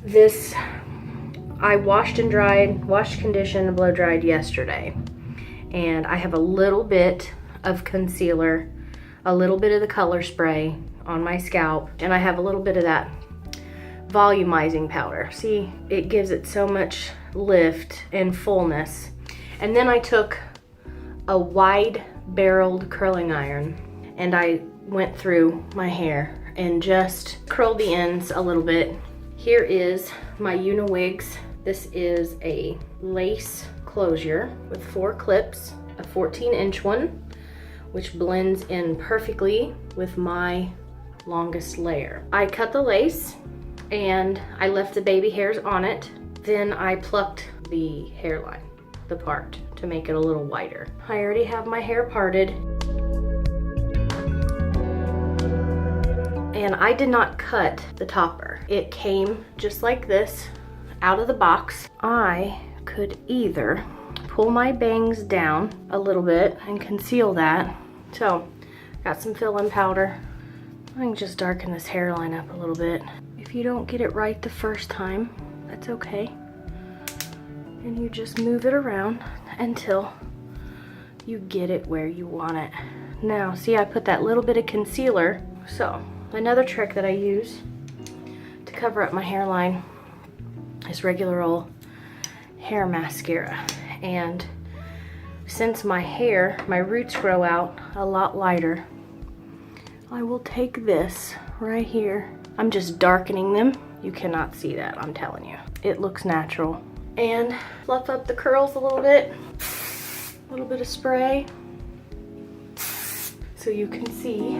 This, I washed and dried, washed, conditioned, and blow dried yesterday. And I have a little bit of concealer, a little bit of the color spray on my scalp, and I have a little bit of that volumizing powder. See, it gives it so much lift and fullness. And then I took a wide barreled curling iron and I went through my hair and just curled the ends a little bit. Here is my UniWigs. This is a lace closure with 4 clips, a 14-inch one, which blends in perfectly with my longest layer. I cut the lace and I left the baby hairs on it. Then I plucked the hairline, the part, to make it a little wider. I already have my hair parted. And I did not cut the topper. It came just like this, out of the box. I could either pull my bangs down a little bit and conceal that. So, got some fill-in powder. I can just darken this hairline up a little bit. If you don't get it right the first time, that's okay. And you just move it around until you get it where you want it. Now, see, I put that little bit of concealer. So, another trick that I use to cover up my hairline is regular old hair mascara. And since my hair, my roots grow out a lot lighter, I will take this right here. I'm just darkening them. You cannot see that, I'm telling you. It looks natural. And fluff up the curls a little bit. A little bit of spray so you can see